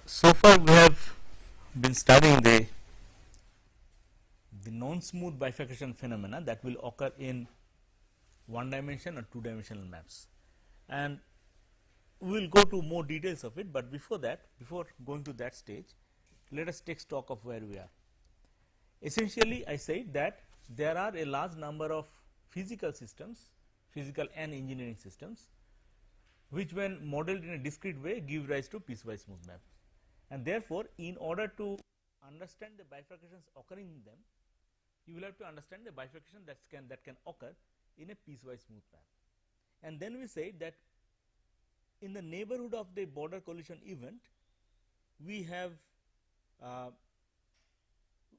So far we have been studying the non-smooth bifurcation phenomena that will occur in one dimension or two dimensional maps, and we will go to more details of it, but before that, before going to that stage, let us take stock of where we are. Essentially, I said that there are a large number of physical systems, physical and engineering systems, which when modeled in a discrete way give rise to piecewise smooth maps. And therefore, in order to understand the bifurcations occurring in them, you will have to understand the bifurcation that can occur in a piecewise smooth map. And then we say that in the neighborhood of the border collision event, we have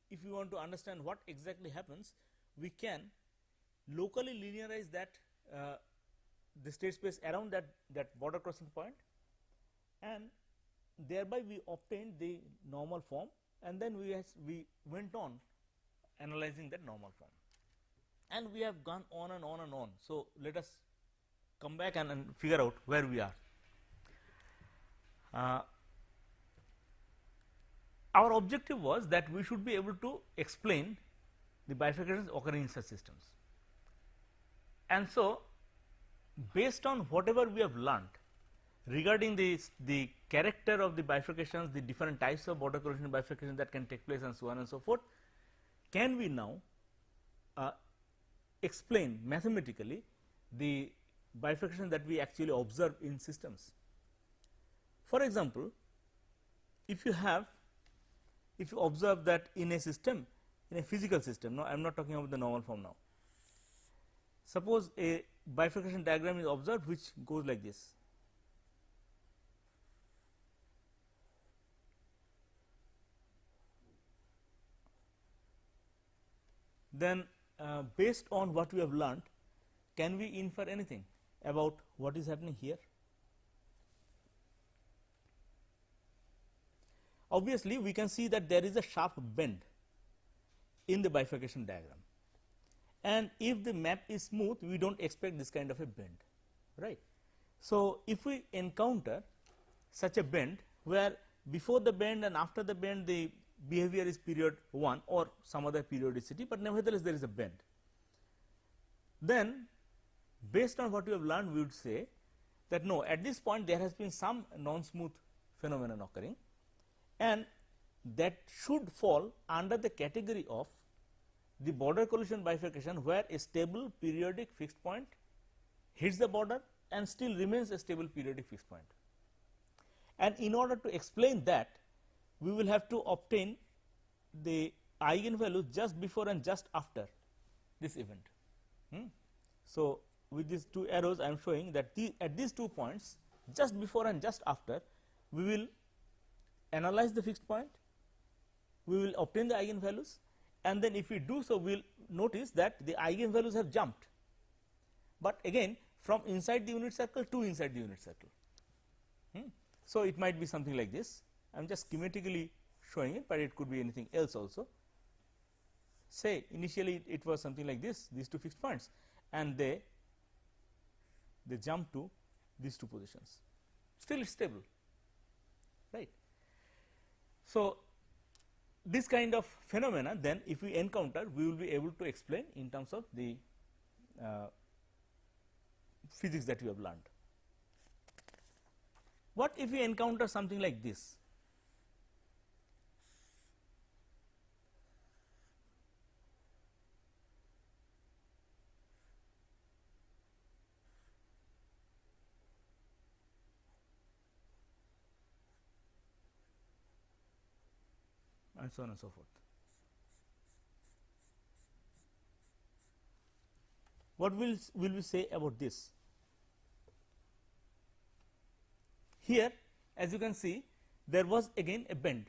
if you want to understand what exactly happens, we can locally linearize that the state space around that border crossing point, and thereby we obtained the normal form, and then we went on analyzing that normal form, and we have gone on and on and on. So, let us come back and figure out where we are. Our objective was that we should be able to explain the bifurcations occurring in such systems, and so based on whatever we have learned regarding the character of the bifurcations, the different types of border collision bifurcations that can take place, and so on and so forth, can we now explain mathematically the bifurcation that we actually observe in systems. For example, if you observe that in a system, in a physical system, now I am not talking about the normal form now. Suppose a bifurcation diagram is observed which goes like this. Then based on what we have learned, can we infer anything about what is happening here? Obviously, we can see that there is a sharp bend in the bifurcation diagram, and if the map is smooth, we do not expect this kind of a bend, right. So, if we encounter such a bend where before the bend and after the bend the behavior is period 1 or some other periodicity, but nevertheless there is a bend, then based on what we have learned, we would say that no, at this point there has been some non-smooth phenomenon occurring, and that should fall under the category of the border collision bifurcation, where a stable periodic fixed point hits the border and still remains a stable periodic fixed point. And in order to explain that, we will have to obtain the eigenvalues just before and just after this event. So, with these two arrows I am showing that at these 2 points, just before and just after, we will analyze the fixed point, we will obtain the eigenvalues, and then if we do so, we will notice that the eigenvalues have jumped, but again from inside the unit circle to inside the unit circle. So, it might be something like this. I am just schematically showing it, but it could be anything else also. Say initially it was something like this, these 2 fixed points, and they jump to these 2 positions, still it's stable, right. So, this kind of phenomena, then if we encounter, we will be able to explain in terms of the physics that we have learned. What if we encounter something like this? And so on and so forth. What will we say about this? Here, as you can see, there was again a bend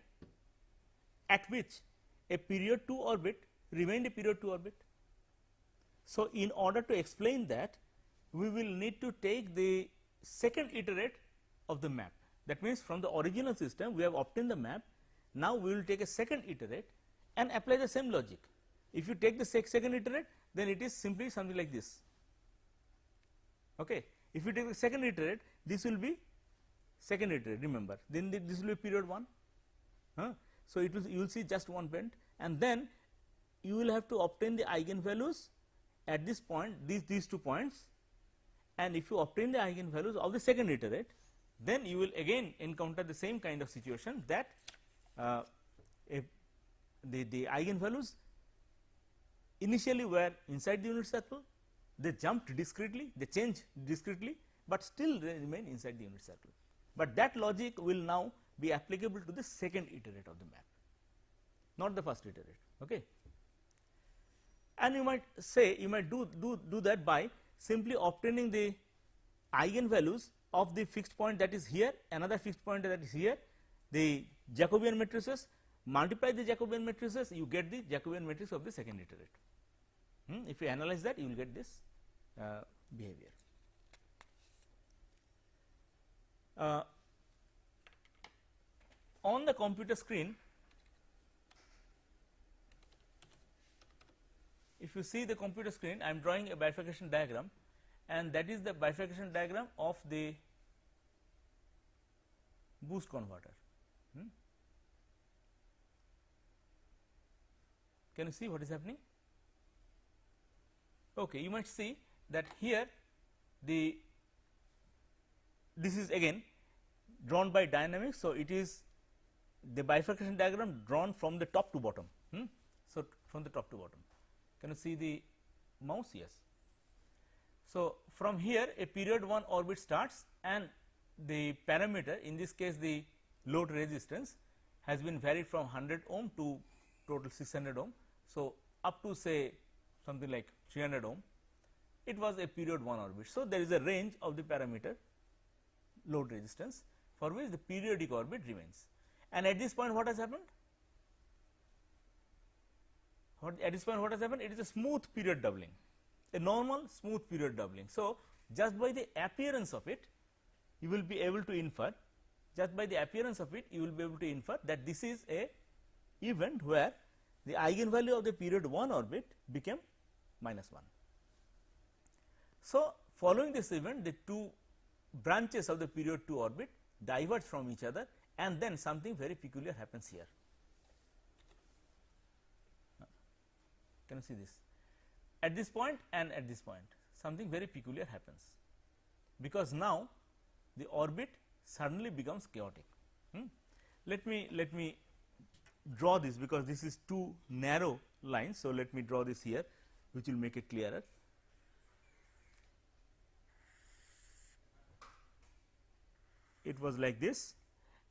at which a period 2 orbit remained a period 2 orbit. So, in order to explain that, we will need to take the second iterate of the map. That means, from the original system we have obtained the map. Now, we will take a second iterate and apply the same logic. If you take the second iterate, then it is simply something like this. Okay. If you take the second iterate, this will be second iterate, remember, then this will be period 1. So, it will, you will see just one point, and then you will have to obtain the eigenvalues at this point, these 2 points, and if you obtain the eigenvalues of the second iterate, then you will again encounter the same kind of situation that if the eigenvalues initially were inside the unit circle, they jumped discretely, they changed discretely, but still they remain inside the unit circle. But that logic will now be applicable to the second iterate of the map, not the first iterate. Okay. And you might say, you might do that by simply obtaining the eigenvalues of the fixed point that is here, another fixed point that is here, the Jacobian matrices, multiply the Jacobian matrices, you get the Jacobian matrix of the second iterate. If you analyze that, you will get this behavior. On the computer screen, if you see the computer screen, I am drawing a bifurcation diagram, and that is the bifurcation diagram of the boost converter. Can you see what is happening? Okay, you might see that here this is again drawn by dynamics. So, it is the bifurcation diagram drawn from the top to bottom. So, from the top to bottom. Can you see the mouse? Yes. So, from here a period 1 orbit starts, and the parameter, in this case the load resistance, has been varied from 100 ohm to total 600 ohm. So, up to say something like 300 ohm, it was a period 1 orbit. So, there is a range of the parameter load resistance for which the periodic orbit remains. And at this point what has happened? At this point what has happened? It is a smooth period doubling, a normal smooth period doubling. So, just by the appearance of it, you will be able to infer, just by the appearance of it, you will be able to infer that this is a event where the eigenvalue of the period 1 orbit became -1. So, following this event, the 2 branches of the period 2 orbit diverge from each other, and then something very peculiar happens here. Can you see this? At this point and at this point, something very peculiar happens, because now the orbit suddenly becomes chaotic. Let me draw this, because this is too narrow lines. So, let me draw this here, which will make it clearer. It was like this,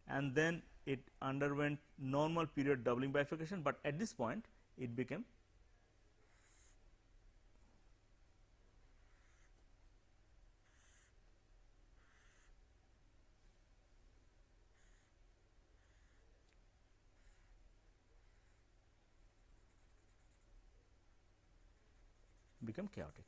and then it underwent normal period doubling bifurcation, but at this point it became chaotic.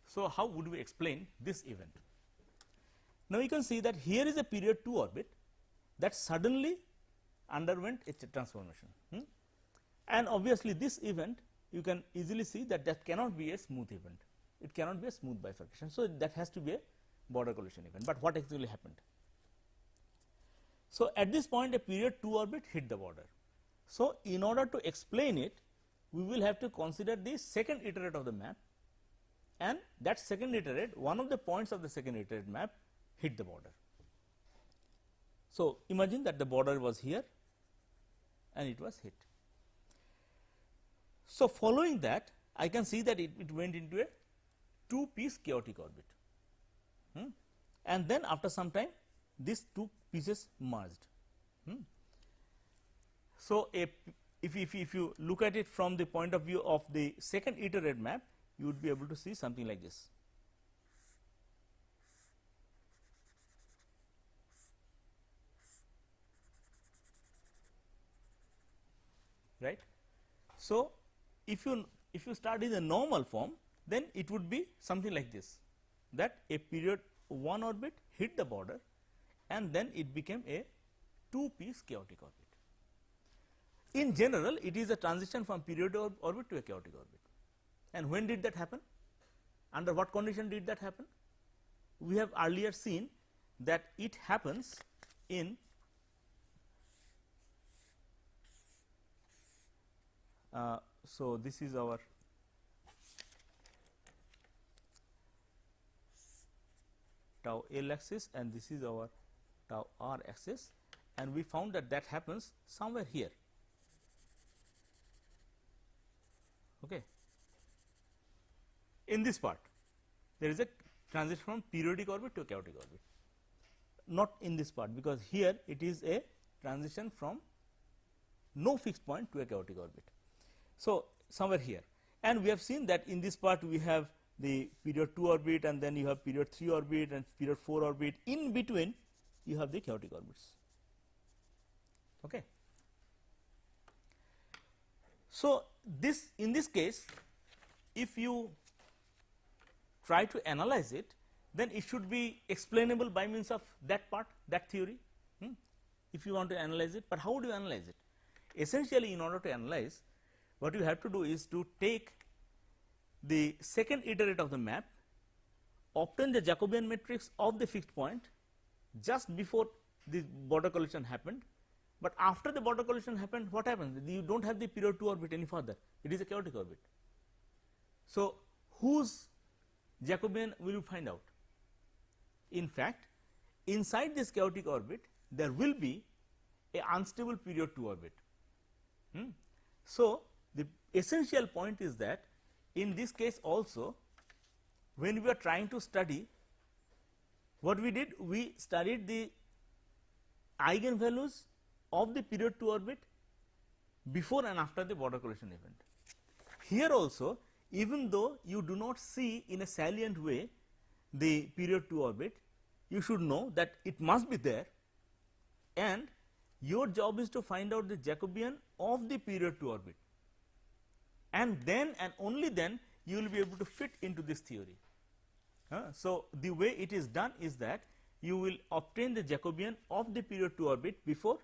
So, how would we explain this event? Now, you can see that here is a period 2 orbit that suddenly underwent a transformation, and obviously this event you can easily see that that cannot be a smooth event, it cannot be a smooth bifurcation. So, that has to be a border collision event, but what actually happened? So, at this point a period 2 orbit hit the border. So, in order to explain it, we will have to consider the second iterate of the map, and that second iterate, one of the points of the second iterate map hit the border. So, imagine that the border was here and it was hit. So, following that, I can see that it went into a 2-piece chaotic orbit, and then after some time these 2 pieces merged. So, if you look at it from the point of view of the second iterate map, you would be able to see something like this. Right. So, if you start in the normal form, then it would be something like this, that a period 1 orbit hit the border and then it became a 2-piece chaotic orbit. In general, it is a transition from periodic orbit to a chaotic orbit. And when did that happen? Under what condition did that happen? We have earlier seen that it happens in so this is our tau L axis and this is our tau R axis, and we found that that happens somewhere here. Okay. In this part there is a transition from periodic orbit to chaotic orbit, not in this part, because here it is a transition from no fixed point to a chaotic orbit. So, somewhere here, and we have seen that in this part we have the period 2 orbit, and then you have period 3 orbit and period 4 orbit. In between you have the chaotic orbits. Okay. So, this in this case, if you try to analyze it, then it should be explainable by means of that part, that theory, if you want to analyze it. But how would you analyze it? Essentially, in order to analyze, what you have to do is to take the second iterate of the map, obtain the Jacobian matrix of the fixed point just before the border collision happened. But after the border collision happened, what happens? You do not have the period 2 orbit any further, it is a chaotic orbit. So, whose Jacobian will you find out? In fact, inside this chaotic orbit there will be a unstable period 2 orbit. So, the essential point is that in this case also, when we are trying to study, what we did, we studied the eigenvalues of the period 2 orbit before and after the border collision event. Here also, even though you do not see in a salient way the period 2 orbit, you should know that it must be there, and your job is to find out the Jacobian of the period 2 orbit, and then and only then you will be able to fit into this theory. So, the way it is done is that you will obtain the Jacobian of the period 2 orbit before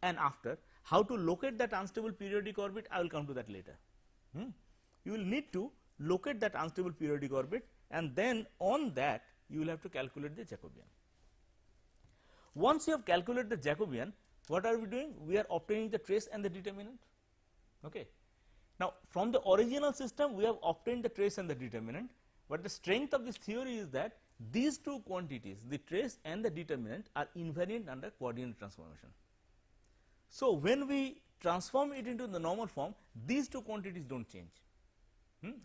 and after. How to locate that unstable periodic orbit, I will come to that later. You will need to locate that unstable periodic orbit, and then on that you will have to calculate the Jacobian. Once you have calculated the Jacobian, what are we doing? We are obtaining the trace and the determinant. Okay. Now, from the original system we have obtained the trace and the determinant, but the strength of this theory is that these two quantities, the trace and the determinant, are invariant under coordinate transformation. So, when we transform it into the normal form, these two quantities do not change.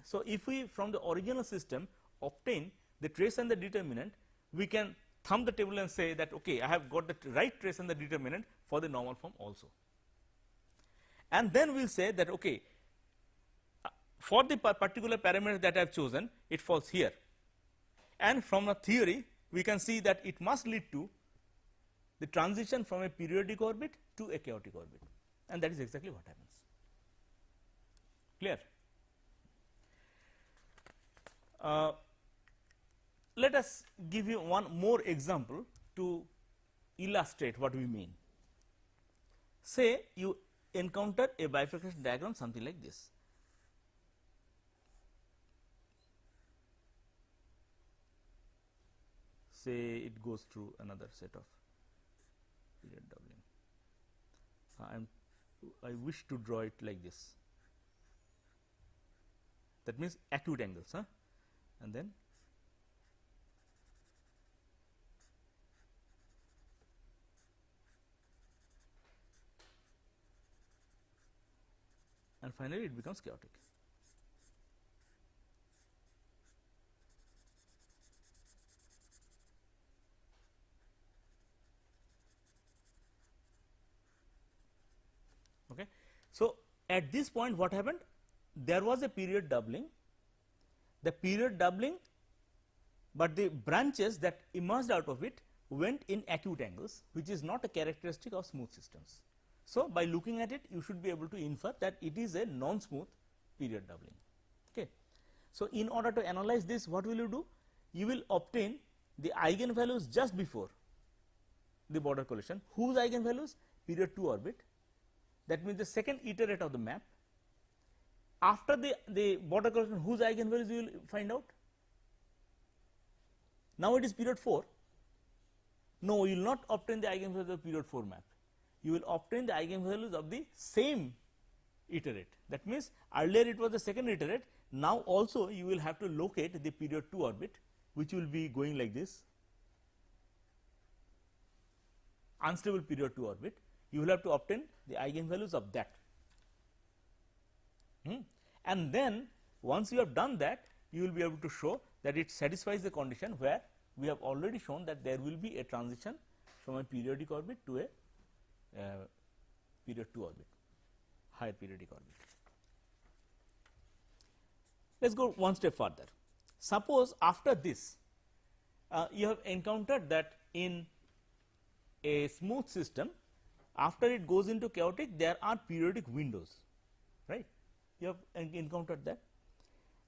So, if we from the original system obtain the trace and the determinant, we can thumb the table and say that okay, I have got the right trace and the determinant for the normal form also. And then we will say that okay, for the particular parameter that I have chosen, it falls here, and from a theory we can see that it must lead to the transition from a periodic orbit to a chaotic orbit, and that is exactly what happens. Clear? Let us give you one more example to illustrate what we mean. Say you encounter a bifurcation diagram something like this. Say it goes through another set of period doubling. I wish to draw it like this. That means acute angles, and then and finally it becomes chaotic. Okay. So, at this point what happened? There was a period doubling, but the branches that emerged out of it went in acute angles, which is not a characteristic of smooth systems. So, by looking at it you should be able to infer that it is a non-smooth period doubling. Okay. So, in order to analyze this, what will you do? You will obtain the eigenvalues just before the border collision. Whose eigenvalues? Period 2 orbit. that means the second iterate of the map. After the border correspondence, whose eigenvalues you will find out? Now it is period 4. No, you will not obtain the eigenvalues of the period 4 map. You will obtain the eigenvalues of the same iterate. That means earlier it was the second iterate, now also you will have to locate the period 2 orbit, which will be going like this, unstable period 2 orbit. You will have to obtain the eigenvalues of that. And then once you have done that, you will be able to show that it satisfies the condition where we have already shown that there will be a transition from a periodic orbit to a period 2 orbit, higher periodic orbit. Let us go one step further. Suppose after this you have encountered that in a smooth system, after it goes into chaotic, there are periodic windows, right? You have encountered that.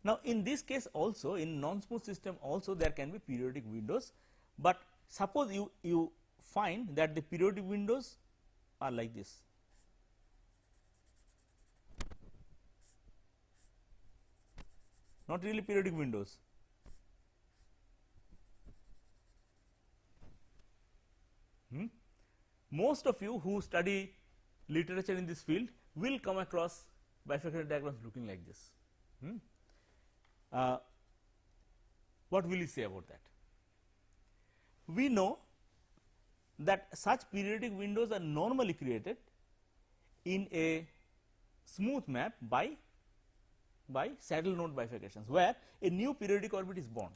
Now, in this case also, in non-smooth system also there can be periodic windows, but suppose you find that the periodic windows are like this. Not really periodic windows. Most of you who study literature in this field will come across bifurcation diagrams looking like this. What will you say about that? We know that such periodic windows are normally created in a smooth map by saddle node bifurcations, where a new periodic orbit is born.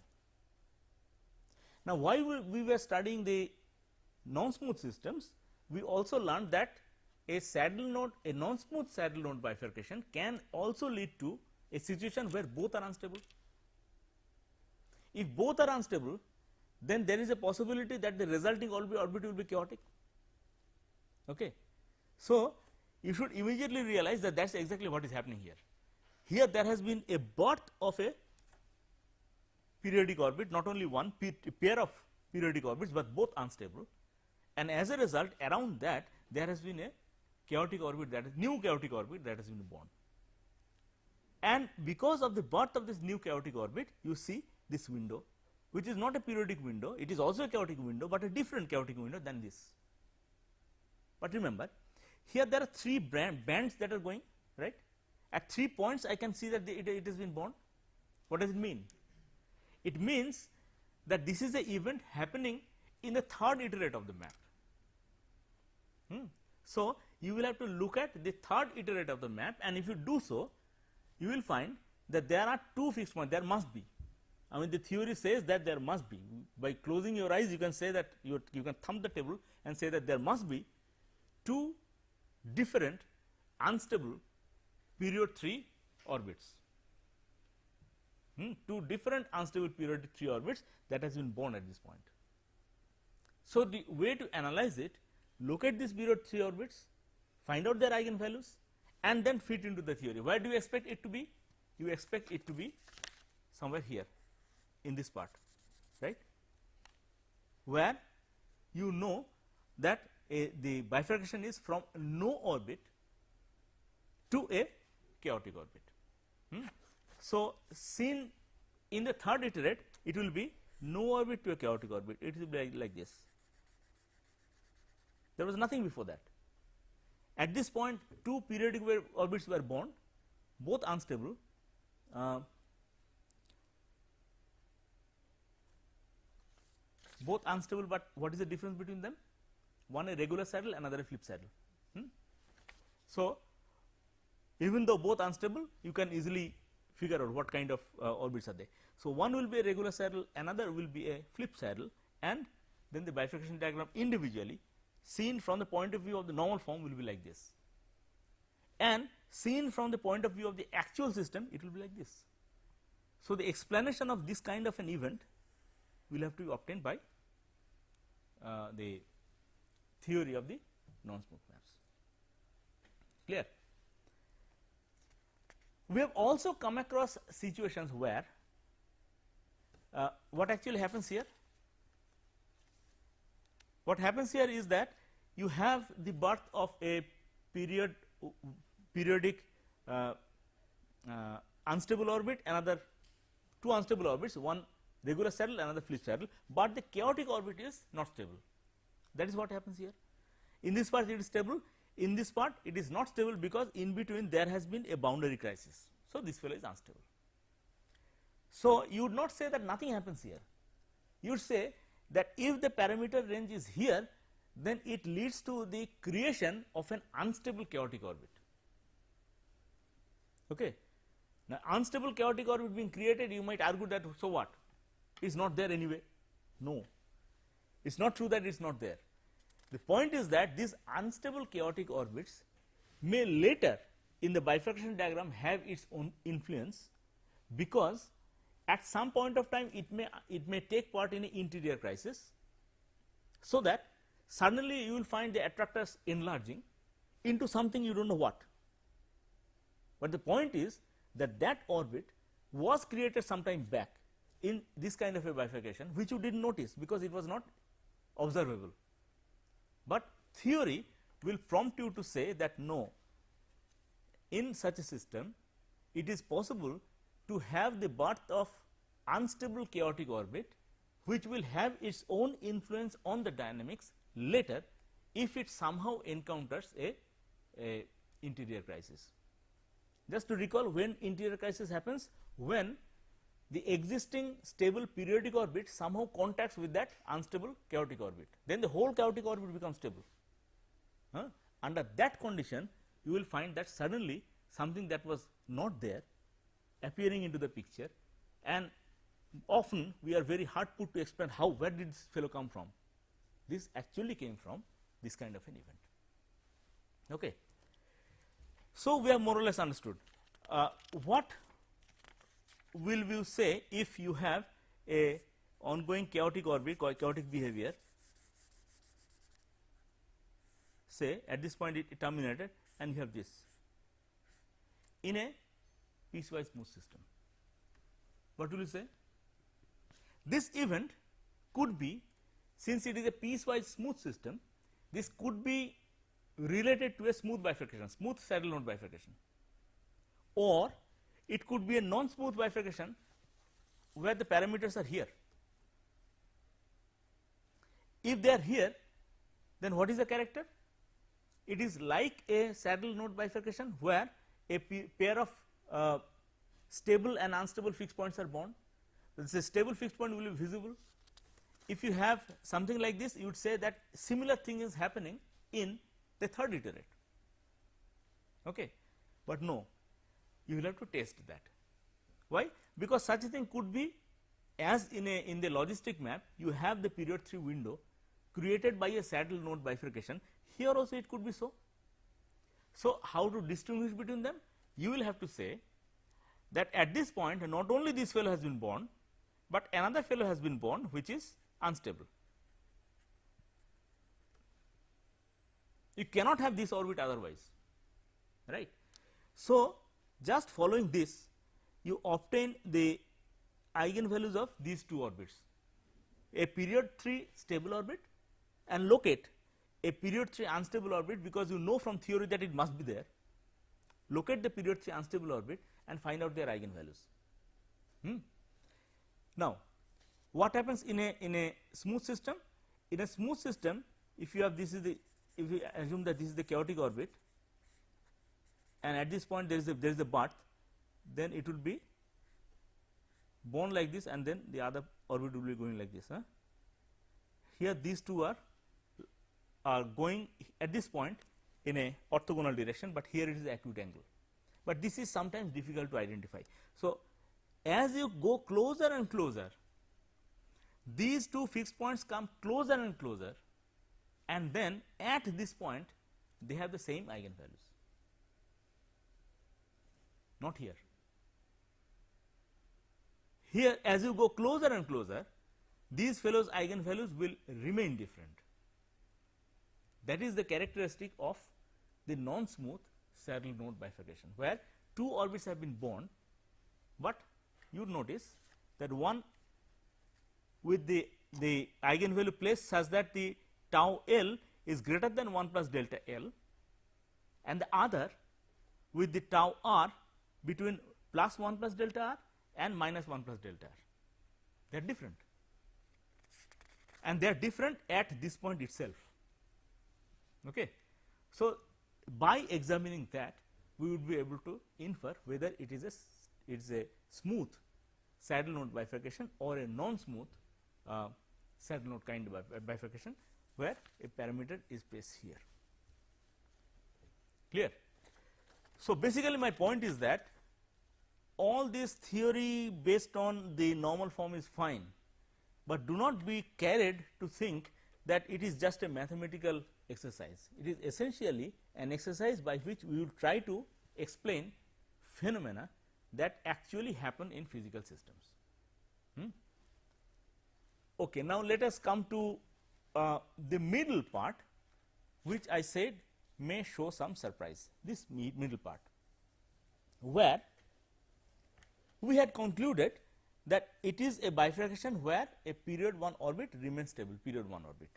Now, while we were studying the non-smooth systems, we also learned that a saddle node, a non-smooth saddle node bifurcation can also lead to a situation where both are unstable. If both are unstable, then there is a possibility that the resulting orbit will be chaotic. Okay. So, you should immediately realize that that is exactly what is happening here. Here there has been a birth of a periodic orbit, not only one pair of periodic orbits, but both unstable, and as a result around that there has been a chaotic orbit, that is new chaotic orbit that has been born. And because of the birth of this new chaotic orbit, you see this window, which is not a periodic window, it is also a chaotic window, but a different chaotic window than this. But remember, here there are 3 bands that are going, right? At 3 points I can see that it has been born. What does it mean? It means that this is the event happening in the third iterate of the map. So, you will have to look at the third iterate of the map, and if you do so, you will find that there are 2 fixed points. There must be. I mean, the theory says that there must be. By closing your eyes, you can say that you can thumb the table and say that there must be 2 different unstable period 3 orbits. 2 different unstable period 3 orbits that has been born at this point. So, the way to analyze it, locate these period 3 orbits, find out their eigenvalues, and then fit into the theory. Where do you expect it to be? You expect it to be somewhere here in this part, right, where you know that the bifurcation is from no orbit to a chaotic orbit. So, seen in the third iterate, it will be no orbit to a chaotic orbit. It will be like this. There was nothing before that. At this point, 2 periodic orbits were born, both unstable. Both unstable, but what is the difference between them? One a regular saddle, another a flip saddle. So, even though both unstable, you can easily figure out what kind of orbits are they. So, one will be a regular saddle, another will be a flip saddle, and then the bifurcation diagram individually seen from the point of view of the normal form will be like this, and seen from the point of view of the actual system, it will be like this. So, the explanation of this kind of an event will have to be obtained by the theory of the non-smooth maps. Clear? We have also come across situations where what actually happens here? What happens here is that you have the birth of a period periodic unstable orbit, another two unstable orbits, one regular saddle, another flip saddle, but the chaotic orbit is not stable. That is what happens here. In this part it is stable, in this part it is not stable because in between there has been a boundary crisis. So, this fellow is unstable. So, you would not say that nothing happens here, you would say that if the parameter range is here, then it leads to the creation of an unstable chaotic orbit. Okay. Now, unstable chaotic orbit being created, you might argue that so what, it is not there anyway. No, it is not true that it is not there. The point is that these unstable chaotic orbits may later in the bifurcation diagram have its own influence, because at some point of time it may take part in an interior crisis, so that suddenly you will find the attractors enlarging into something you do not know what. But the point is that that orbit was created some time back in this kind of a bifurcation, which you did not notice because it was not observable. But theory will prompt you to say that no, in such a system it is possible to have the birth of unstable chaotic orbit, which will have its own influence on the dynamics later if it somehow encounters a interior crisis. Just to recall, when interior crisis happens, when the existing stable periodic orbit somehow contacts with that unstable chaotic orbit, then the whole chaotic orbit becomes stable. Under that condition, you will find that suddenly something that was not there appearing into the picture, and often we are very hard put to explain how, where did this fellow come from. This actually came from this kind of an event. Okay. So, we have more or less understood what will we say if you have a ongoing chaotic orbit or chaotic behavior, say at this point it terminated and you have this in a piecewise smooth system. What will you say? This event could be, since it is a piecewise smooth system, this could be related to a smooth bifurcation, smooth saddle node bifurcation, or it could be a non-smooth bifurcation where the parameters are here. If they are here, then what is the character? It is like a saddle node bifurcation where a pair of stable and unstable fixed points are bound. This is stable fixed point will be visible. If you have something like this, you would say that similar thing is happening in the third iterate. Okay. But no, you will have to test that. Why? Because such a thing could be, as in the logistic map you have the period 3 window created by a saddle node bifurcation, here also it could be so. So, how to distinguish between them? You will have to say that at this point not only this fellow has been born, but another fellow has been born which is unstable. You cannot have this orbit otherwise, right. So, just following this you obtain the eigenvalues of these two orbits, a period 3 stable orbit and locate a period 3 unstable orbit, because you know from theory that it must be there. Locate the period 3 unstable orbit and find out their eigenvalues. Now, what happens in a smooth system? In a smooth system, if you have this is the, if we assume that this is the chaotic orbit and at this point there is a birth, then it will be born like this and then the other orbit will be going like this. Here these two are going at this point in a orthogonal direction, but here it is acute angle. But this is sometimes difficult to identify. So, as you go closer and closer, these two fixed points come closer and closer, and then at this point they have the same eigenvalues, not here. Here as you go closer and closer, these fellows eigenvalues will remain different. That is the characteristic of the non-smooth saddle node bifurcation, where two orbits have been born, but you would notice that one with the eigenvalue placed such that the tau L is greater than 1 plus delta L, and the other with the tau r between plus 1 plus delta r and minus 1 plus delta r. They are different, and they are different at this point itself. Okay. So, by examining that, we would be able to infer whether it is a smooth saddle node bifurcation or a non-smooth saddle node kind of bifurcation, where a parameter is placed here. Clear? So, basically my point is that all this theory based on the normal form is fine, but do not be carried to think that it is just a mathematical exercise. It is essentially an exercise by which we will try to explain phenomena that actually happen in physical systems. Okay, now let us come to the middle part, which I said may show some surprise. This middle part, where we had concluded that it is a bifurcation where a period 1 orbit remains stable, period 1 orbit.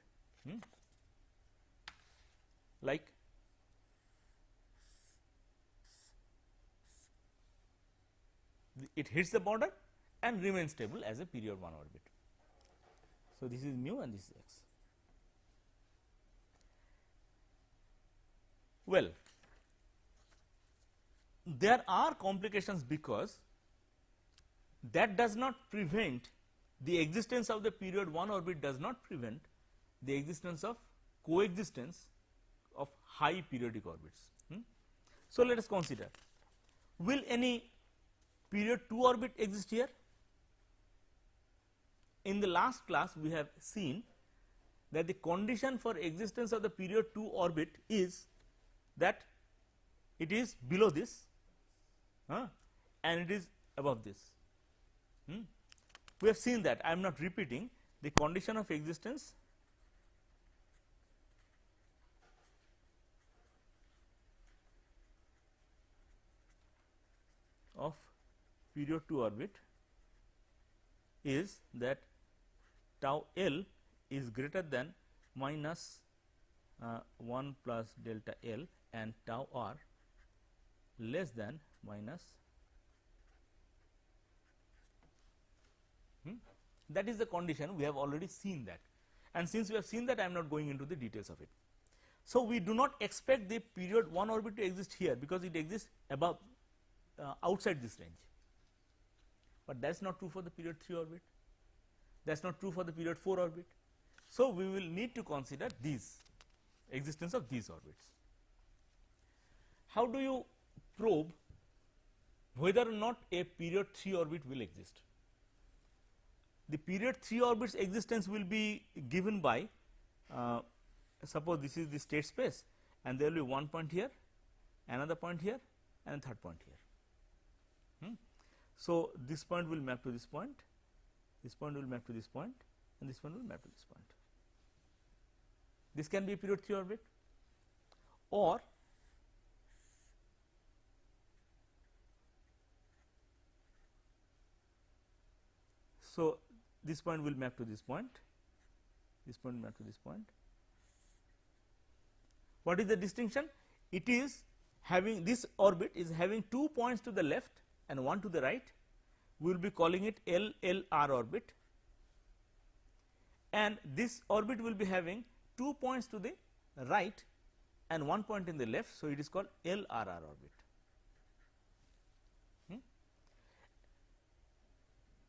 Like it hits the border and remains stable as a period 1 orbit. So, this is mu and this is x. Well, there are complications because that does not prevent the existence of the period 1 orbit, does not prevent the existence of coexistence of high periodic orbits. So, let us consider, will any period 2 orbit exist here? In the last class we have seen that the condition for existence of the period 2 orbit is that it is below this and it is above this. We have seen that, I am not repeating. The condition of existence of period 2 orbit is that tau L is greater than minus 1 plus delta L and tau R less than minus that is the condition. We have already seen that, and since we have seen that, I am not going into the details of it. So, we do not expect the period 1 orbit to exist here, because it exists above outside this range, but that is not true for the period 3 orbit, that is not true for the period 4 orbit. So, we will need to consider these existence of these orbits. How do you probe whether or not a period 3 orbit will exist? The period 3 orbits existence will be given by suppose this is the state space, and there will be one point here, another point here, and a third point here. So, this point will map to this point, this point will map to this point, and this one will map to this point. This can be a period 3 orbit, or so this point will map to this point, this point will map to this point. What is the distinction? It is having, this orbit is having 2 points to the left and 1 to the right. We will be calling it LLR orbit, and this orbit will be having 2 points to the right and 1 point in the left. So, it is called LRR orbit.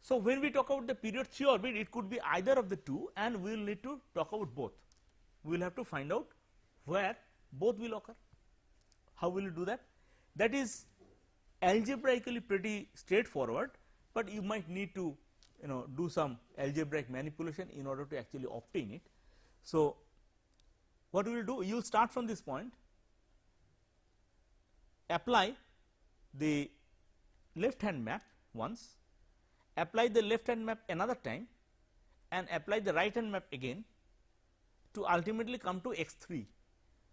So, when we talk about the period 3 orbit, it could be either of the two, and we will need to talk about both. We will have to find out where both will occur. How will you do that? That is algebraically pretty straightforward, but you might need to do some algebraic manipulation in order to actually obtain it. So, what we will do, you will start from this point, apply the left hand map once, apply the left hand map another time, and apply the right hand map again to ultimately come to x3,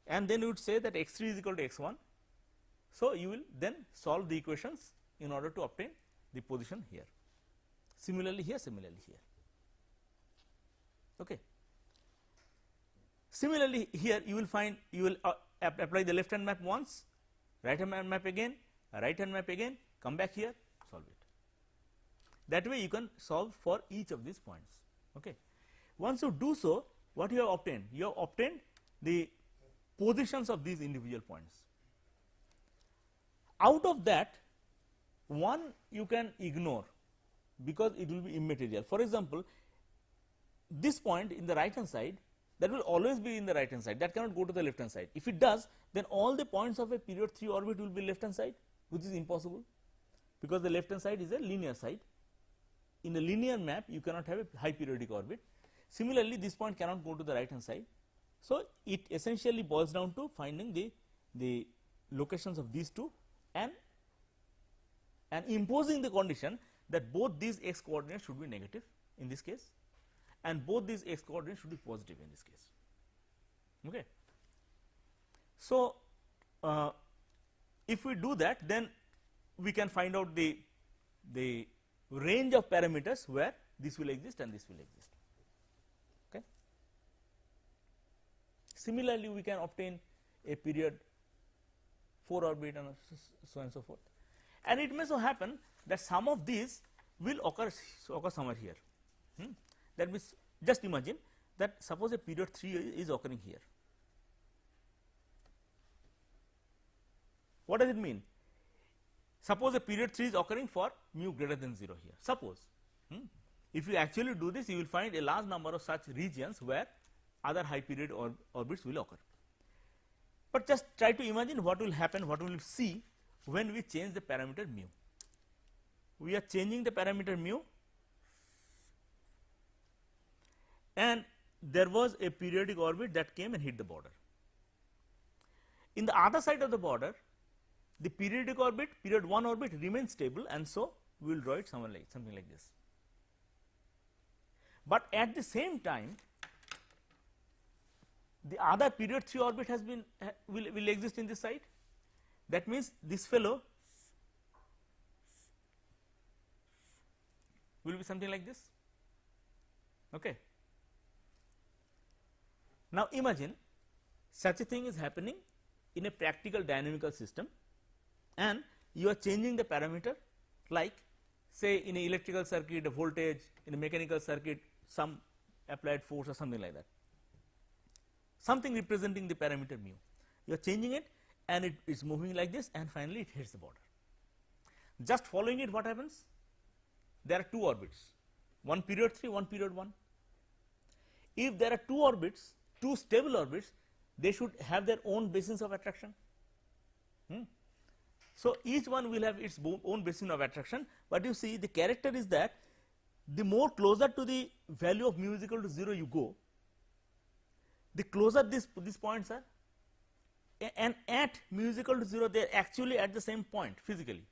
and then you would say that x3 is equal to x1. So, you will then solve the equations in order to obtain the position here, similarly here, similarly here. Okay. Similarly, here you will find, you will apply the left hand map once, right hand map again, right hand map again, come back here, solve it. That way you can solve for each of these points. Okay. Once you do so, what you have obtained? You have obtained the positions of these individual points. Out of that, one you can ignore because it will be immaterial. For example, this point in the right hand side, that will always be in the right hand side, that cannot go to the left hand side. If it does, then all the points of a period 3 orbit will be left hand side, which is impossible, because the left hand side is a linear side. In a linear map, you cannot have a high periodic orbit. Similarly, this point cannot go to the right hand side. So, it essentially boils down to finding the locations of these two and imposing the condition that both these x coordinates should be negative in this case and both these x coordinates should be positive in this case. Okay. So, if we do that, then we can find out the range of parameters where this will exist and this will exist. Okay. Similarly, we can obtain a period 4 orbit and so on and so forth, and it may so happen that some of these will occur somewhere here. That means, just imagine that suppose a period 3 is occurring here. What does it mean? Suppose a period 3 is occurring for mu greater than 0 here. Suppose, if you actually do this, you will find a large number of such regions where other high period orbits will occur. But just try to imagine what will happen, what we will see when we change the parameter mu. We are changing the parameter mu, and there was a periodic orbit that came and hit the border. In the other side of the border, the periodic orbit, period 1 orbit remains stable, and so we will draw it something like this. But at the same time, the other period 3 orbit has been will exist in this side. That means, this fellow will be something like this. Okay. Now, imagine such a thing is happening in a practical dynamical system, and you are changing the parameter, like say in a electrical circuit a voltage, in a mechanical circuit some applied force or something like that, something representing the parameter mu. You are changing it and it is moving like this, and finally it hits the border. Just following it, what happens? There are 2 orbits, one period 3, one period 1. If there are 2 orbits, 2 stable orbits, they should have their own basins of attraction. So, each one will have its own basin of attraction, but you see the character is that the more closer to the value of mu is equal to 0 you go, the closer these points are, and at mu is equal to 0 they are actually at the same point physically,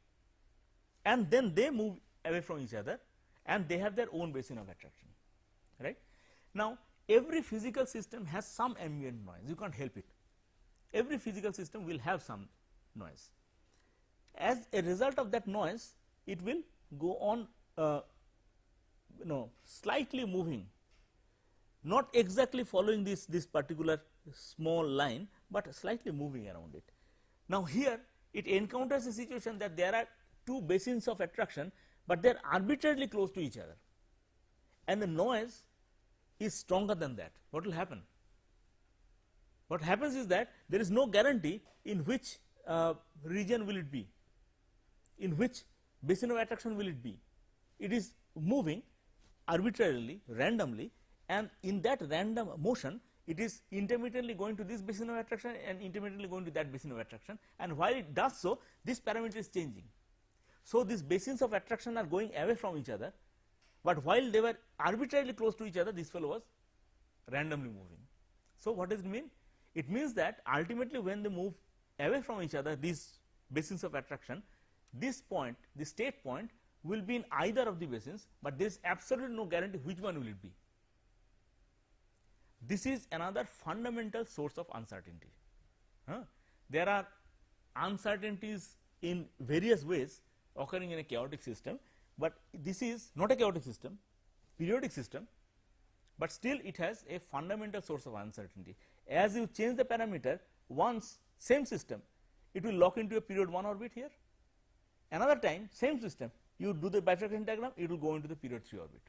and then they move away from each other and they have their own basin of attraction, right. Now, every physical system has some ambient noise, you can't help it. Every physical system will have some noise. As a result of that noise, it will go on slightly moving, not exactly following this particular small line, but slightly moving around it. Now, here it encounters a situation that there are 2 basins of attraction, but they are arbitrarily close to each other, and the noise is stronger than that. What will happen? What happens is that there is no guarantee in which region will it be, in which basin of attraction will it be. It is moving arbitrarily, randomly, and in that random motion it is intermittently going to this basin of attraction and intermittently going to that basin of attraction, and while it does so, this parameter is changing. So, these basins of attraction are going away from each other, but while they were arbitrarily close to each other, this fellow was randomly moving. So, what does it mean? It means that ultimately when they move away from each other, these basins of attraction, this point, the state point will be in either of the basins, but there is absolutely no guarantee which one will it be. This is another fundamental source of uncertainty. There are uncertainties in various ways occurring in a chaotic system, but this is not a chaotic system, periodic system, but still it has a fundamental source of uncertainty. As you change the parameter, once same system, it will lock into a period 1 orbit here. Another time, same system, you do the bifurcation diagram, it will go into the period 3 orbit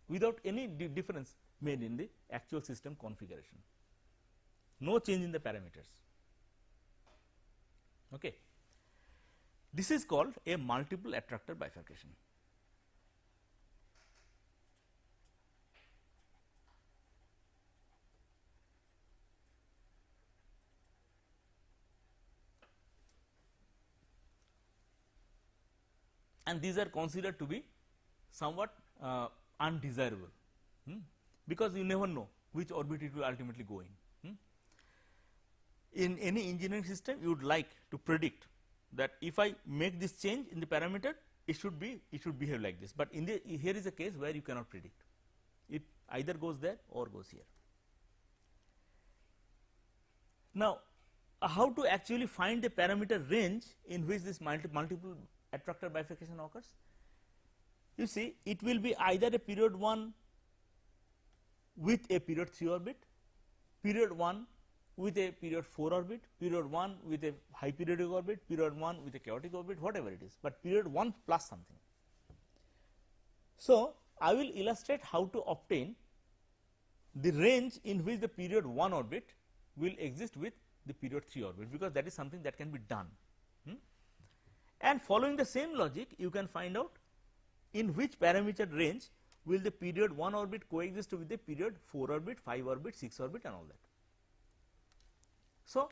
without any difference made in the actual system configuration. No change in the parameters. Okay. This is called a multiple attractor bifurcation. And these are considered to be somewhat undesirable, because you never know which orbit it will ultimately go in. In any engineering system, you would like to predict that if I make this change in the parameter, it should behave like this, but in the here is a case where you cannot predict, it either goes there or goes here. Now, how to actually find the parameter range in which this multiple attractor bifurcation occurs? You see, it will be either a period 1 with a period 3 orbit, period 1 with a period 4 orbit, period 1 with a high periodic orbit, period 1 with a chaotic orbit, whatever it is, but period 1 plus something. So, I will illustrate how to obtain the range in which the period 1 orbit will exist with the period 3 orbit, because that is something that can be done. And following the same logic, you can find out in which parameter range will the period 1 orbit coexist with the period 4 orbit, 5 orbit, 6 orbit and all that. So,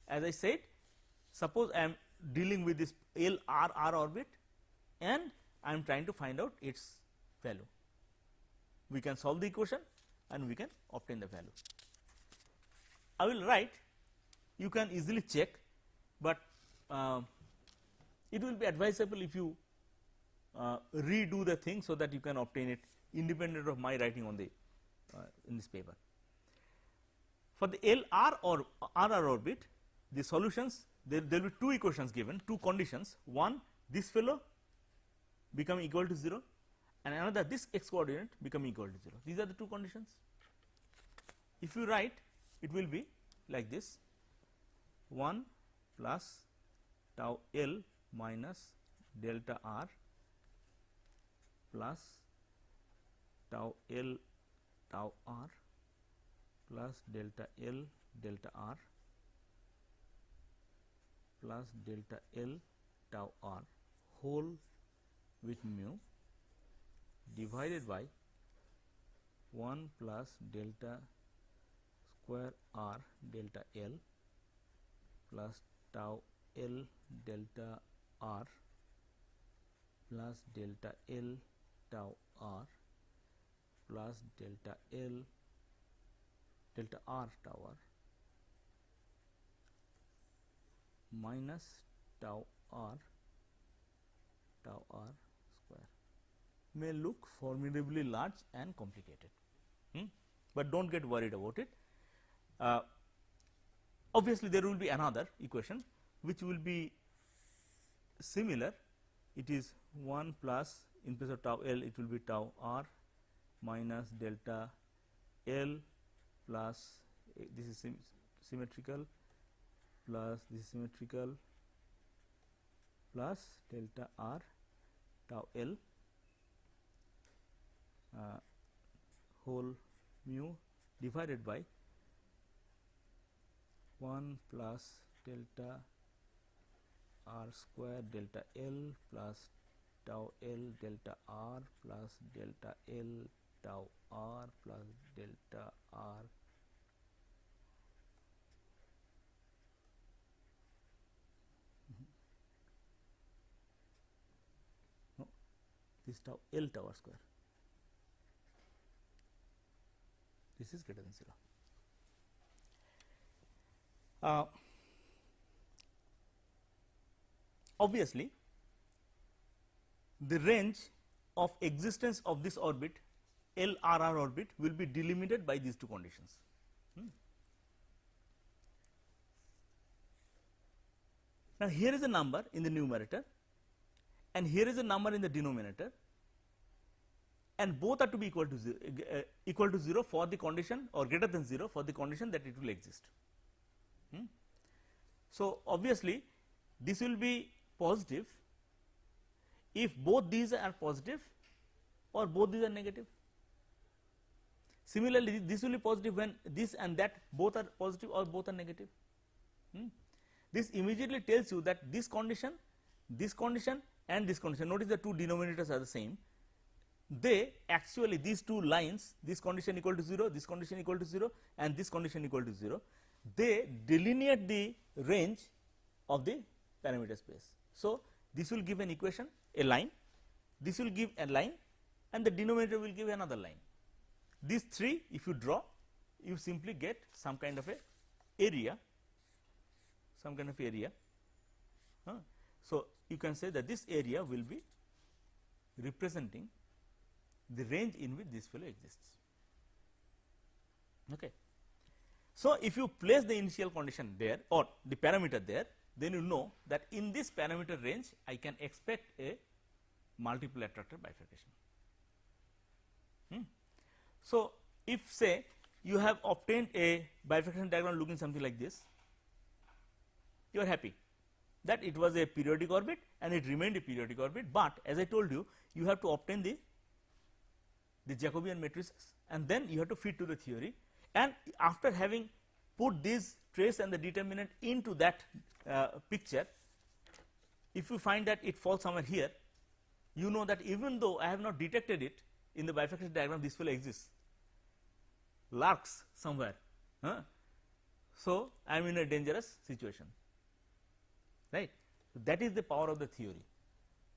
as I said, suppose I am dealing with this LRR orbit and I am trying to find out its value. We can solve the equation and we can obtain the value. I will write, you can easily check, but it will be advisable if you redo the thing so that you can obtain it independent of my writing on the in this paper. For the LR or RR orbit, the solutions, there will be two equations given, two conditions. One, this fellow become equal to 0 and another, this x coordinate become equal to 0. These are the two conditions. If you write, it will be like this: 1 plus tau L minus delta R plus tau L tau R plus delta L delta R plus delta L tau R whole with mu divided by 1 plus delta square R delta L plus tau L delta R plus delta L tau R plus delta L delta R tau R minus tau R square. May look formidably large and complicated, but don't get worried about it. Obviously, there will be another equation which will be similar. It is 1 plus, in place of tau L, it will be tau R minus delta L plus this is symmetrical plus this is symmetrical plus delta R tau L whole mu divided by 1 plus delta R square delta L plus tau L delta R plus delta L tau R plus delta R no, this tau L tau R square, this is greater than 0. Obviously, the range of existence of this orbit LRR orbit will be delimited by these two conditions. Now, here is a number in the numerator and here is a number in the denominator, and both are to be equal to 0 for the condition, or greater than 0 for the condition that it will exist. So, obviously, this will be positive if both these are positive or both these are negative. Similarly, this will be positive when this and that both are positive or both are negative. This immediately tells you that this condition and this condition, notice the two denominators are the same. They actually, these two lines, this condition equal to 0, this condition equal to 0 and this condition equal to 0, they delineate the range of the parameter space. So, this will give an equation, a line, this will give a line and the denominator will give another line. These three if you draw, you simply get some kind of a area, So, you can say that this area will be representing the range in which this fellow exists. Okay. So, if you place the initial condition there or the parameter there, then you know that in this parameter range I can expect a multiple attractor bifurcation. So, if say you have obtained a bifurcation diagram looking something like this, you are happy that it was a periodic orbit and it remained a periodic orbit, but as I told you, you have to obtain the Jacobian matrices and then you have to fit to the theory, and after having put this trace and the determinant into that picture, if you find that it falls somewhere here, you know that even though I have not detected it in the bifurcation diagram, this fellow exists, lurks somewhere. So, I am in a dangerous situation, right. So, that is the power of the theory,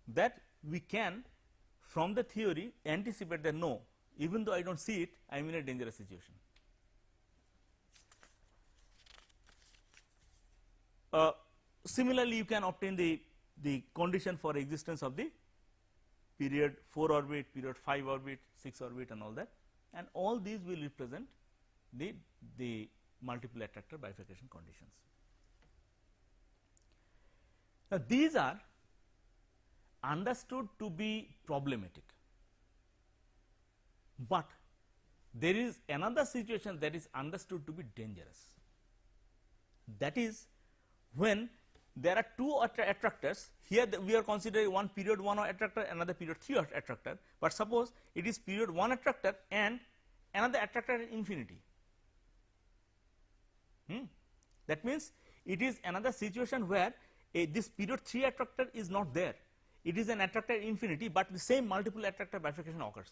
that we can from the theory anticipate that no, even though I do not see it, I am in a dangerous situation. Similarly, you can obtain the condition for existence of the period 4 orbit, period 5 orbit, 6 orbit and all that, and all these will represent the multiple attractor bifurcation conditions. Now, these are understood to be problematic, but there is another situation that is understood to be dangerous. That is when there are two attractors. Here we are considering one period 1 attractor, another period 3 attractor, but suppose it is period 1 attractor and another attractor at infinity. That means it is another situation where this period 3 attractor is not there, it is an attractor at infinity, but the same multiple attractor bifurcation occurs.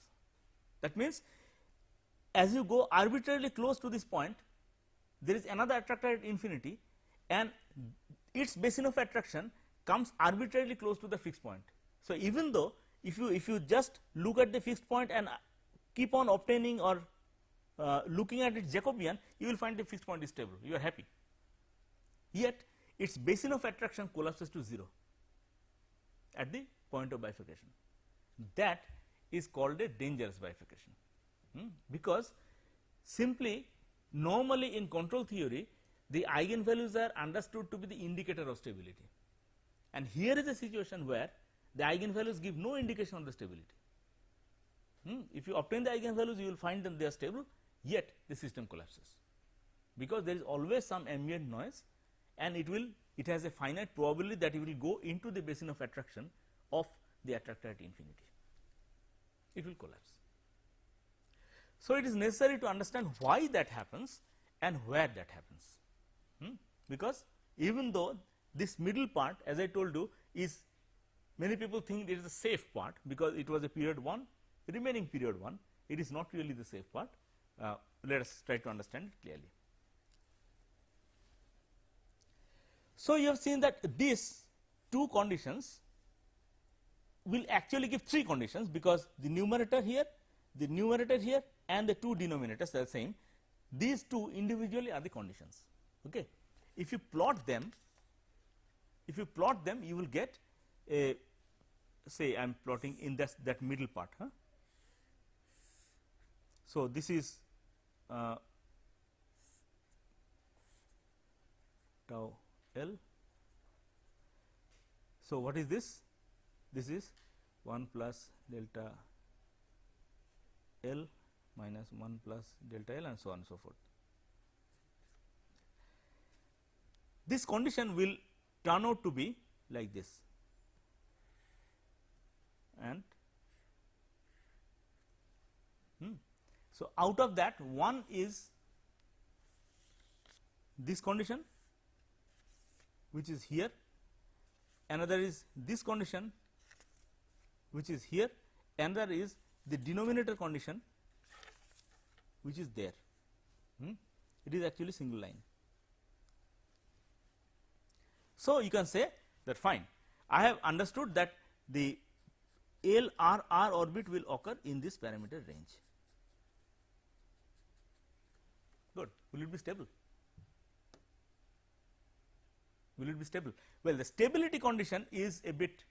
That means as you go arbitrarily close to this point, there is another attractor at infinity and its basin of attraction comes arbitrarily close to the fixed point. So, even though if you just look at the fixed point and keep on obtaining or looking at its Jacobian, you will find the fixed point is stable, you are happy, yet its basin of attraction collapses to 0 at the point of bifurcation. That is called a dangerous bifurcation, because simply normally in control theory the eigenvalues are understood to be the indicator of stability, and here is a situation where the eigenvalues give no indication of the stability. If you obtain the eigenvalues, you will find them they are stable, yet the system collapses, because there is always some ambient noise and it has a finite probability that it will go into the basin of attraction of the attractor at infinity, it will collapse. So, it is necessary to understand why that happens and where that happens, because even though this middle part, as I told you, is many people think it is a safe part because it was a period 1 remaining period 1, it is not really the safe part. Let us try to understand it clearly. So, you have seen that these two conditions will actually give 3 conditions, because the numerator here and the two denominators are the same. These two individually are the conditions. Okay. If you plot them, you will get a, say I am plotting in that middle part. So, this is tau L. So, what is this? This is 1 plus delta L minus 1 plus delta L and so on and so forth. this condition will turn out to be like this, and so out of that, one is this condition which is here, another is this condition which is here, another is the denominator condition which is there. It is actually single line. So, you can say that fine, I have understood that the LRR orbit will occur in this parameter range. Good. Will it be stable? Will it be stable? Well, the stability condition is a bit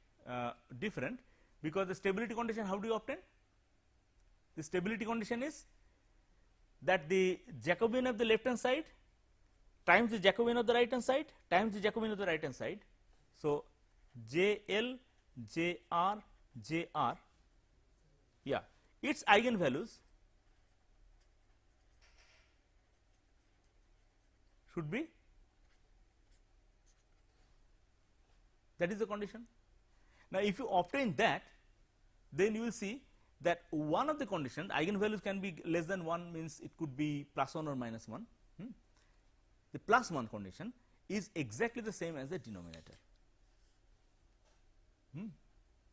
different, because the stability condition, how do you obtain? The stability condition is that the Jacobian of the left hand side times the Jacobian of the right hand side times the Jacobian of the right hand side. So, JL, JR, JR, yeah, its eigenvalues should be, that is the condition. Now, if you obtain that, then you will see that one of the conditions, eigenvalues can be less than 1, means it could be plus 1 or minus 1. The plus 1 condition is exactly the same as the denominator.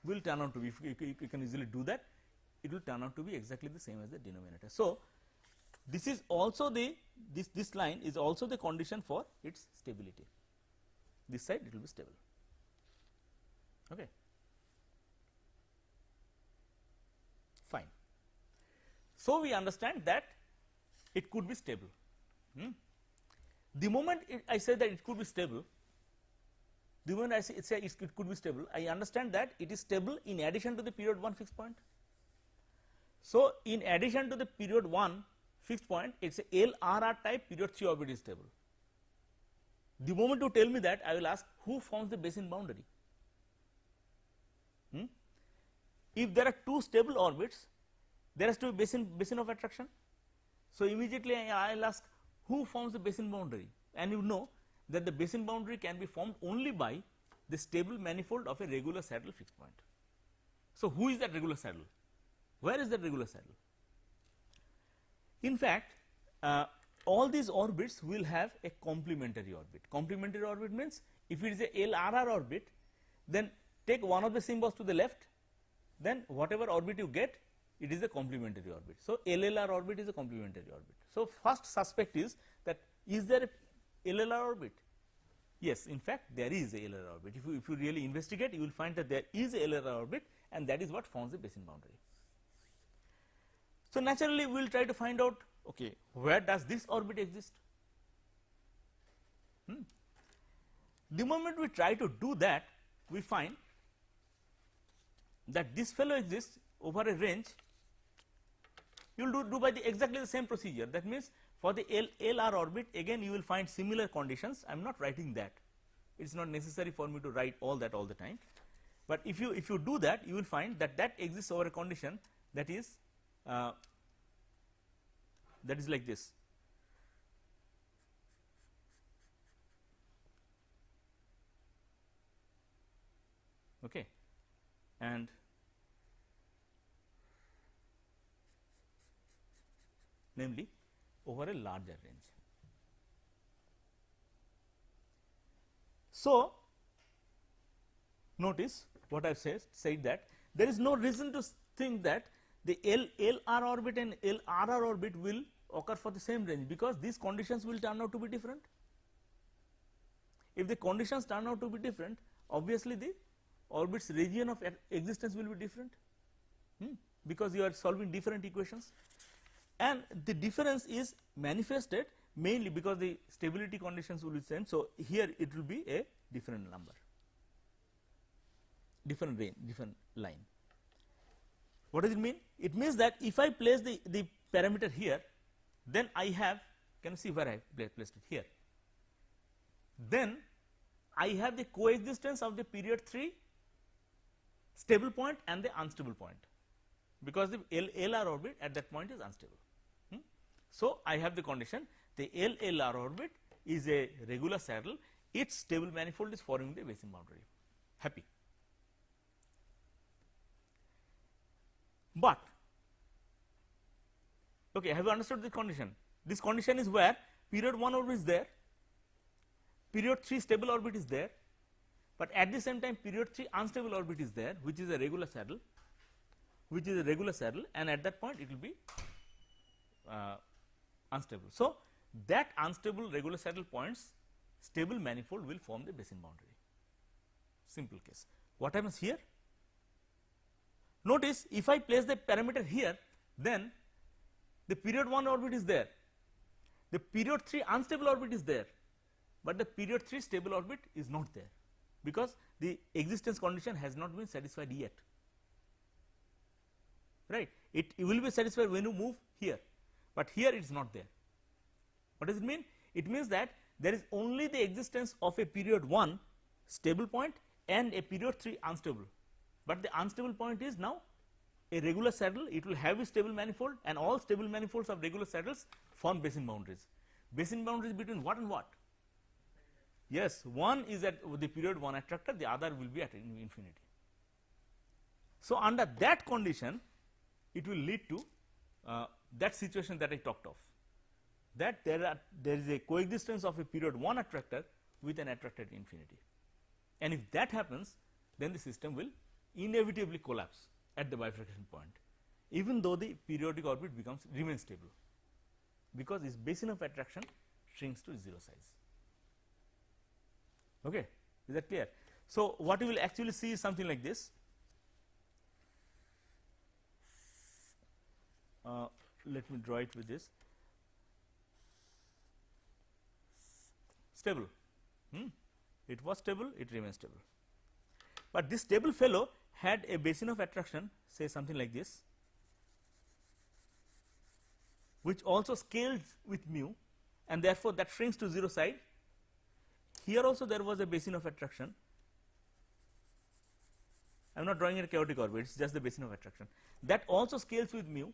Will turn out to be, if you can easily do that, it will turn out to be exactly the same as the denominator. So, this is also the, this line is also the condition for its stability. This side it will be stable. Okay. Fine. So, we understand that it could be stable. The moment I say that it could be stable, the moment I say it could be stable, I understand that it is stable in addition to the period 1 fixed point. So, in addition to the period 1 fixed point, it is a LRR type period 3 orbit is stable. The moment you tell me that, I will ask who forms the basin boundary. If there are two stable orbits, there has to be basin of attraction. So, immediately I will ask who forms the basin boundary, and you know that the basin boundary can be formed only by the stable manifold of a regular saddle fixed point. So, who is that regular saddle? Where is that regular saddle? In fact, all these orbits will have a complementary orbit. Complementary orbit means if it is a LRR orbit, then take one of the symbols to the left, then whatever orbit you get, it is a complementary orbit. So, LLR orbit is a complementary orbit. So, first suspect is that is there a LLR orbit? Yes, in fact, there is a LLR orbit. If you really investigate, you will find that there is a LLR orbit, and that is what forms the basin boundary. So, naturally, we will try to find out, okay, where does this orbit exist? The moment we try to do that, we find that this fellow exists over a range. You will do by exactly the same procedure. That means, for the LR orbit, again you will find similar conditions. I am not writing that. It is not necessary for me to write all that all the time. But if you do that, you will find that that exists over a condition that is like this. Okay, and namely over a larger range. So, notice what I have said that there is no reason to think that the LR orbit and LRR orbit will occur for the same range, because these conditions will turn out to be different. If the conditions turn out to be different, obviously the orbit's region of existence will be different, because you are solving different equations, and the difference is manifested mainly because the stability conditions will be same. So, here it will be a different number, different range, different line. What does it mean? It means that if I place the parameter here, then I have, can you see where I have placed it here? Then I have the coexistence of the period 3 stable point and the unstable point, because the LR orbit at that point is unstable. So, I have the condition the LLR orbit is a regular saddle its stable manifold is forming the basin boundary. Happy. But okay, have you understood this condition? This condition is where period 1 orbit is there, period 3 stable orbit is there, but at the same time period 3 unstable orbit is there, which is a regular saddle, and at that point it will be unstable. So, that unstable regular saddle points stable manifold will form the basin boundary, simple case. What happens here? Notice if I place the parameter here, then the period 1 orbit is there, the period 3 unstable orbit is there, but the period 3 stable orbit is not there, because the existence condition has not been satisfied yet, right. It will be satisfied when you move here, but here it is not there. What does it mean? It means that there is only the existence of a period 1 stable point and a period 3 unstable, but the unstable point is now a regular saddle. It will have a stable manifold, and all stable manifolds of regular saddles form basin boundaries. Basin boundaries between what and what? Yes, one is at the period 1 attractor, the other will be at infinity. So, under that condition it will lead to that situation that I talked of, that there is a coexistence of a period 1 attractor with an attractor at infinity, and if that happens, then the system will inevitably collapse at the bifurcation point, even though the periodic orbit remains stable, because its basin of attraction shrinks to 0 size. Okay, is that clear? So, what you will actually see is something like this. Let me draw it with this. Stable, it was stable, it remains stable, but this stable fellow had a basin of attraction, say something like this, which also scales with mu, and therefore that shrinks to 0 side. Here also there was a basin of attraction. I am not drawing a chaotic orbit, it is just the basin of attraction, that also scales with mu,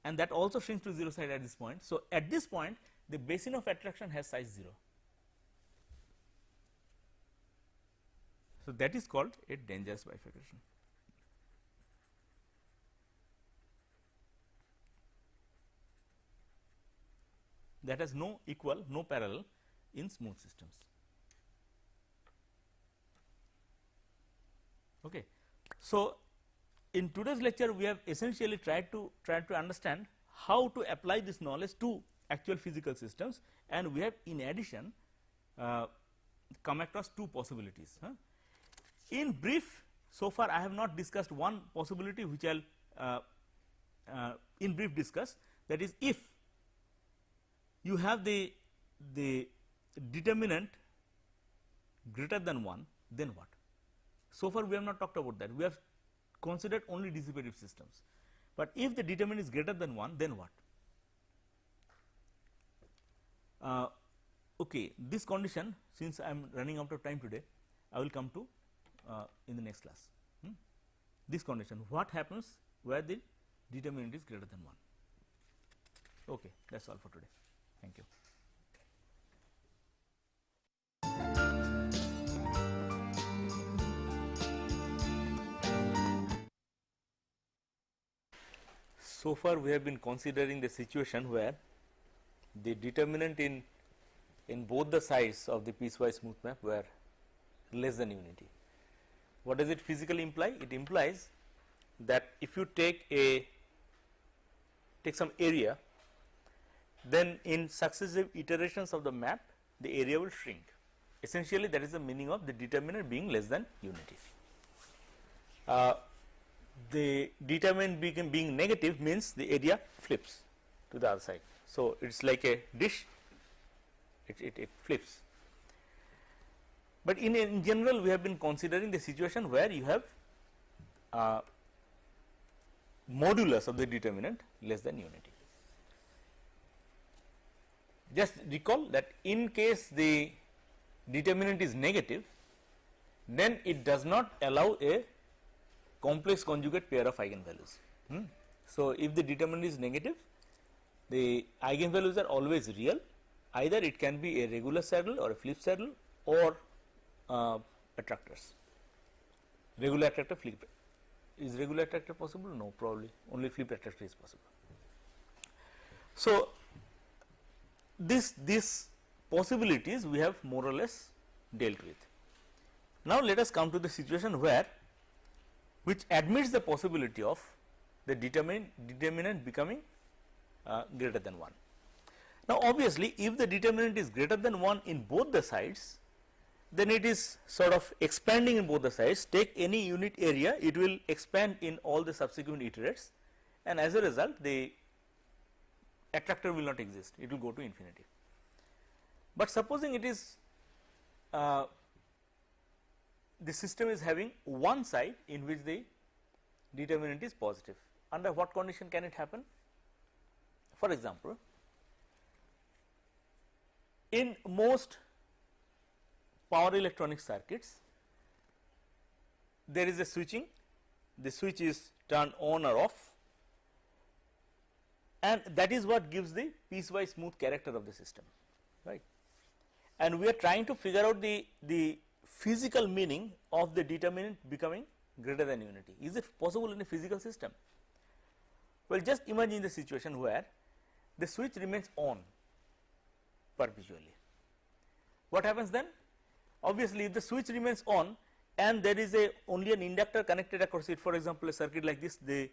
and that also shrinks to 0 side at this point. So, at this point the basin of attraction has size 0. So, that is called a dangerous bifurcation. That has no equal, no parallel in smooth systems. Okay. So, in today's lecture we have essentially tried to understand how to apply this knowledge to actual physical systems, and we have in addition come across two possibilities. In brief, so far I have not discussed one possibility which I will in brief discuss, that is, if you have the determinant greater than 1, then what? So far we have not talked about that, we have considered only dissipative systems, but if the determinant is greater than 1, then what? Okay, this condition, since I am running out of time today, I will come to in the next class. This condition, what happens where the determinant is greater than 1. Okay, that is all for today. Thank you. So far we have been considering the situation where the determinant in both the sides of the piecewise smooth map were less than unity. What does it physically imply? It implies that if you take some area, then in successive iterations of the map the area will shrink. Essentially that is the meaning of the determinant being less than unity. The determinant being negative means the area flips to the other side. So, it is like a dish, it flips. But in general we have been considering the situation where you have modulus of the determinant less than unity. Just recall that in case the determinant is negative, then it does not allow a complex conjugate pair of eigenvalues. So, if the determinant is negative, the eigenvalues are always real, either it can be a regular saddle or a flip saddle, or attractors, regular attractor, flip. Is regular attractor possible? No, probably only flip attractor is possible. So, this possibilities we have more or less dealt with. Now, let us come to the situation where which admits the possibility of the determinant becoming greater than 1. Now, obviously, if the determinant is greater than 1 in both the sides, then it is sort of expanding in both the sides. Take any unit area, it will expand in all the subsequent iterates, and as a result the attractor will not exist, it will go to infinity. But supposing it is the system is having one side in which the determinant is positive, under what condition can it happen? For example, in most power electronic circuits, there is a switching, the switch is turned on or off, and that is what gives the piecewise smooth character of the system, right. And we are trying to figure out the physical meaning of the determinant becoming greater than unity. Is it possible in a physical system? Well, just imagine the situation where the switch remains on perpetually. What happens then? Obviously, if the switch remains on and there is only an inductor connected across it, for example, a circuit like this, the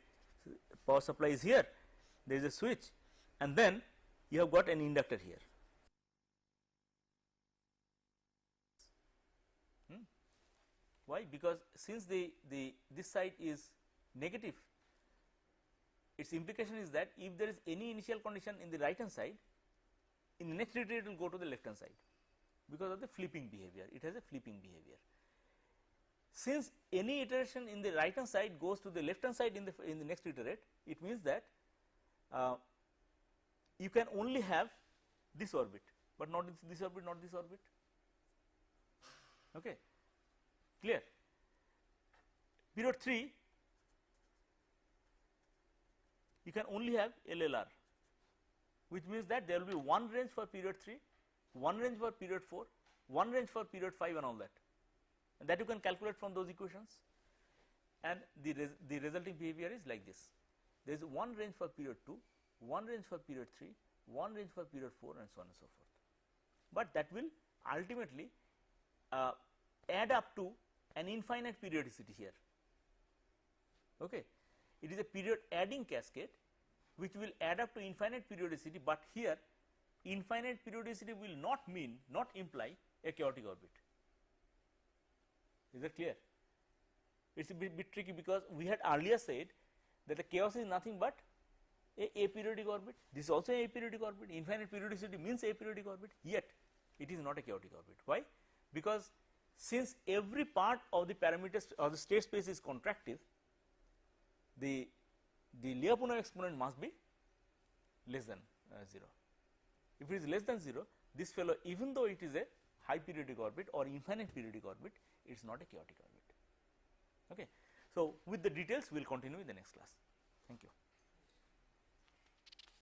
power supply is here, there is a switch, and then you have got an inductor here. Why? Because since this side is negative, its implication is that if there is any initial condition in the right hand side, in the next iteration it will go to the left hand side, because of the flipping behavior, it has a flipping behavior. Since any iteration in the right hand side goes to the left hand side in the next iterate, it means that you can only have this orbit, but not this orbit, not this orbit. Okay, clear? Period 3, you can only have LLR, which means that there will be one range for period 3, one range for period 4, one range for period 5 and all that, and that you can calculate from those equations, and the resulting behavior is like this. There is one range for period 2, one range for period 3, one range for period 4 and so on and so forth. But that will ultimately add up to an infinite periodicity here. Okay. It is a period adding cascade which will add up to infinite periodicity, but here infinite periodicity will not imply a chaotic orbit. Is that clear? It is a bit tricky, because we had earlier said that the chaos is nothing but a aperiodic orbit. This is also a aperiodic orbit. Infinite periodicity means aperiodic orbit, yet it is not a chaotic orbit. Why? Because since every part of the parameters or the state space is contractive, the Lyapunov exponent must be less than 0. If it is less than 0, this fellow, even though it is a high periodic orbit or infinite periodic orbit, it is not a chaotic orbit. Okay. So, with the details we will continue in the next class. Thank you.